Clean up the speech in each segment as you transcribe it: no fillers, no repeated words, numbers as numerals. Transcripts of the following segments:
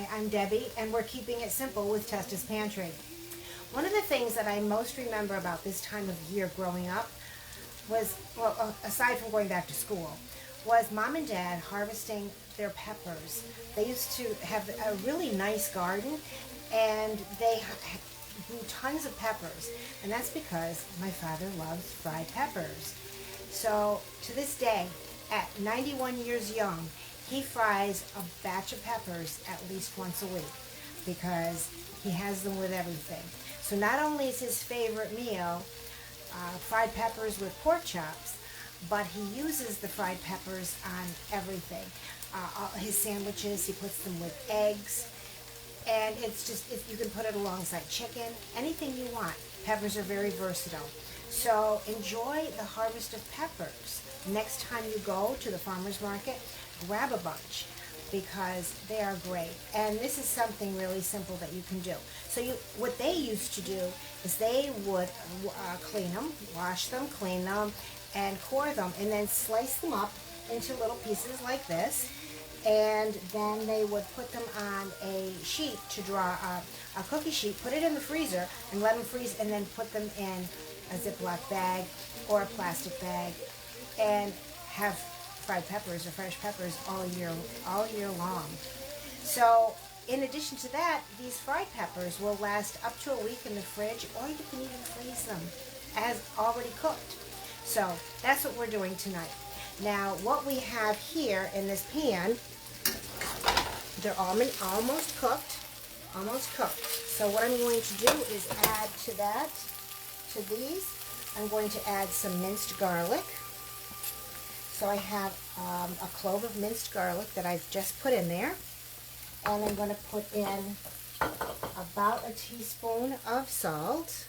Hi, I'm Debbie, and we're keeping it simple with Testa's Pantry. One of the things that I most remember about this time of year growing up was, well, aside from going back to school, was Mom and Dad harvesting their peppers. They used to have a really nice garden, and they grew tons of peppers, and that's because my father loves fried peppers. So to this day, at 91 years young, he fries a batch of peppers at least once a week because he has them with everything. So not only is his favorite meal fried peppers with pork chops, but he uses the fried peppers on everything. His sandwiches, he puts them with eggs, and it's just, you can put it alongside chicken, anything you want. Peppers are very versatile. So enjoy the harvest of peppers. Next time you go to the farmer's market, grab a bunch because they are great. And this is something really simple that you can do. So what they used to do is they would clean them, wash them, clean them, and core them, and then slice them up into little pieces like this. And then they would put them on a sheet to draw a cookie sheet, put it in the freezer, and let them freeze, and then put them in a Ziploc bag or a plastic bag, and have fried peppers or fresh peppers all year long. So in addition to that, these fried peppers will last up to a week in the fridge, or you can even freeze them as already cooked. So that's what we're doing tonight. Now what we have here in this pan, they're almost cooked. So what I'm going to do is add to these, I'm going to add some minced garlic. So I have a clove of minced garlic that I've just put in there. And I'm going to put in about a teaspoon of salt.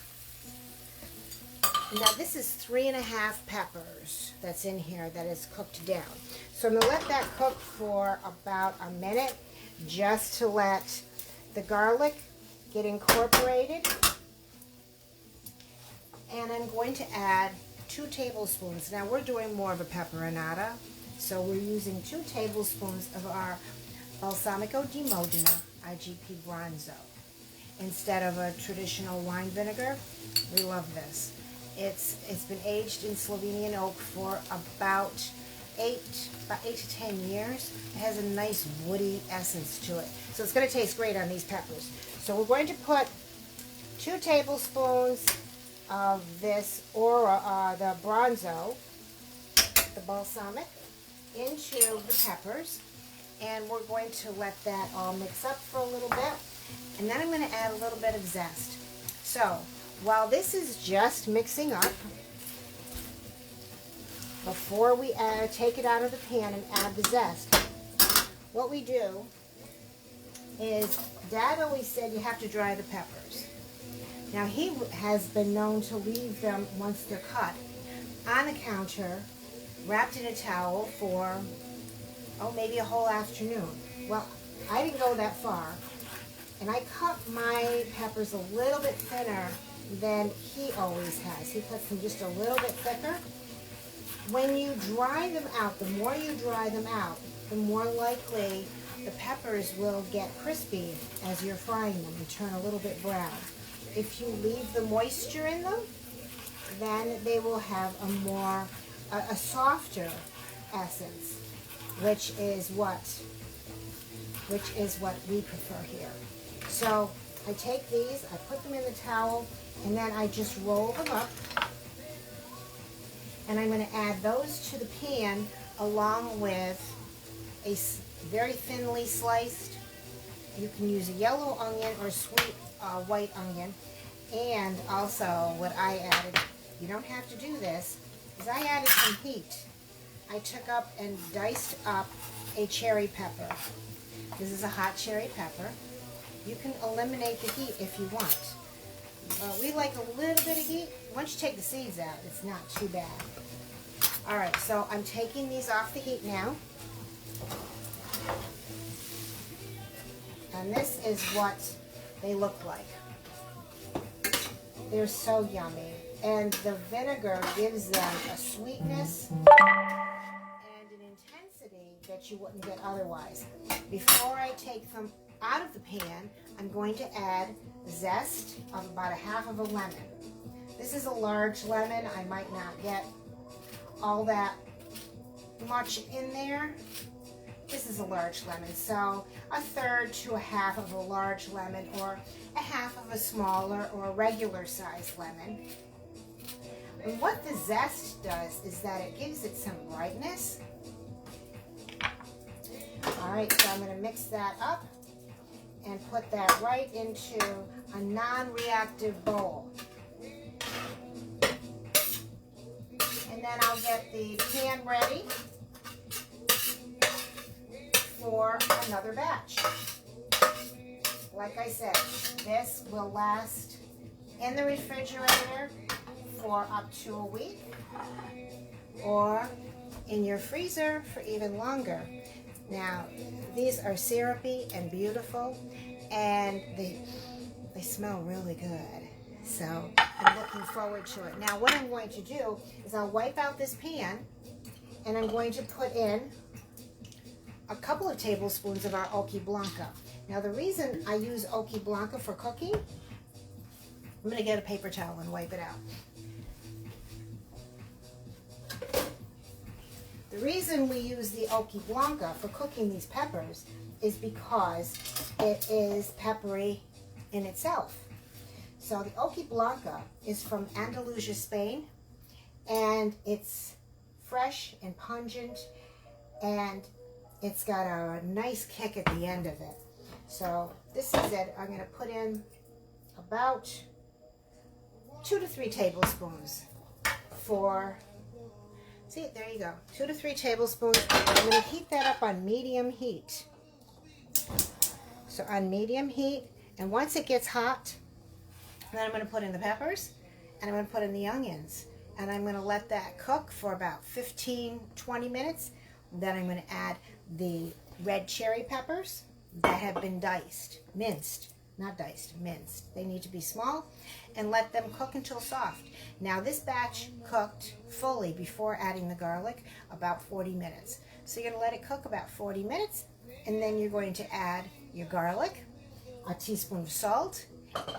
Now this is 3½ peppers that's in here that is cooked down. So I'm going to let that cook for about a minute just to let the garlic get incorporated. And I'm going to add 2 tablespoons. Now we're doing more of a peperonata, so we're using 2 tablespoons of our Balsamico di Modena IGP Bronzo instead of a traditional wine vinegar. We love this. It's been aged in Slovenian oak for about 8 to 10 years. It has a nice woody essence to it, so it's going to taste great on these peppers. So we're going to put 2 tablespoons of this, or the Bronzo, the balsamic, into the peppers, and we're going to let that all mix up for a little bit, and then I'm going to add a little bit of zest. So while this is just mixing up, before we take it out of the pan and add the zest, what we do is, Dad always said you have to dry the peppers. Now he has been known to leave them, once they're cut, on the counter, wrapped in a towel for, maybe a whole afternoon. Well, I didn't go that far, and I cut my peppers a little bit thinner than he always has. He cuts them just a little bit thicker. When you dry them out, the more you dry them out, the more likely the peppers will get crispy as you're frying them and turn a little bit brown. If you leave the moisture in them, then they will have a softer essence, which is what we prefer here. So I take these, I put them in the towel, and then I just roll them up, and I'm going to add those to the pan along with a very thinly sliced, you can use a yellow onion or sweet white onion. And also what I added, you don't have to do this, is I added some heat. I took up and diced up a cherry pepper. This is a hot cherry pepper. You can eliminate the heat if you want. We like a little bit of heat. Once you take the seeds out, it's not too bad. Alright, so I'm taking these off the heat now. And this is what they look like. They're so yummy. And the vinegar gives them a sweetness and an intensity that you wouldn't get otherwise. Before I take them out of the pan, I'm going to add zest of about a half of a lemon. This is a large lemon. I might not get all that much in there. This is a large lemon, so a third to a half of a large lemon, or a half of a smaller or regular sized lemon. And what the zest does is that it gives it some brightness. All right, so I'm going to mix that up and put that right into a non-reactive bowl. And then I'll get the pan ready for another batch. Like I said, this will last in the refrigerator for up to a week, or in your freezer for even longer. Now, these are syrupy and beautiful, and they smell really good. So I'm looking forward to it. Now, what I'm going to do is I'll wipe out this pan, and I'm going to put in a couple of tablespoons of our Hojiblanca. Now, the reason I use Hojiblanca for cooking, I'm going to get a paper towel and wipe it out. The reason we use the Hojiblanca for cooking these peppers is because it is peppery in itself. So the Hojiblanca is from Andalusia, Spain, and it's fresh and pungent, and it's got a nice kick at the end of it. So this is it. I'm going to put in about 2 to 3 tablespoons for, see, there you go, 2 to 3 tablespoons. I'm going to heat that up on medium heat. So on medium heat, and once it gets hot, then I'm going to put in the peppers, and I'm going to put in the onions, and I'm going to let that cook for about 15-20 minutes. Then I'm going to add the red cherry peppers that have been diced, minced, not diced, minced. They need to be small, and let them cook until soft. Now this batch cooked fully before adding the garlic about 40 minutes. So you're going to let it cook about 40 minutes, and then you're going to add your garlic, a teaspoon of salt,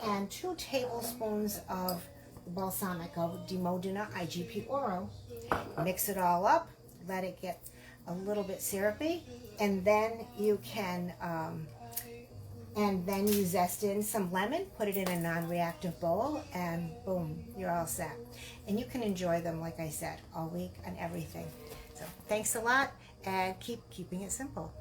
and 2 tablespoons of Balsamico di Modena IGP Oro. Mix it all up, let it get a little bit syrupy, and then you can you zest in some lemon, put it in a non-reactive bowl, and boom, you're all set. And you can enjoy them, like I said, all week and everything. So thanks a lot, and keep keeping it simple.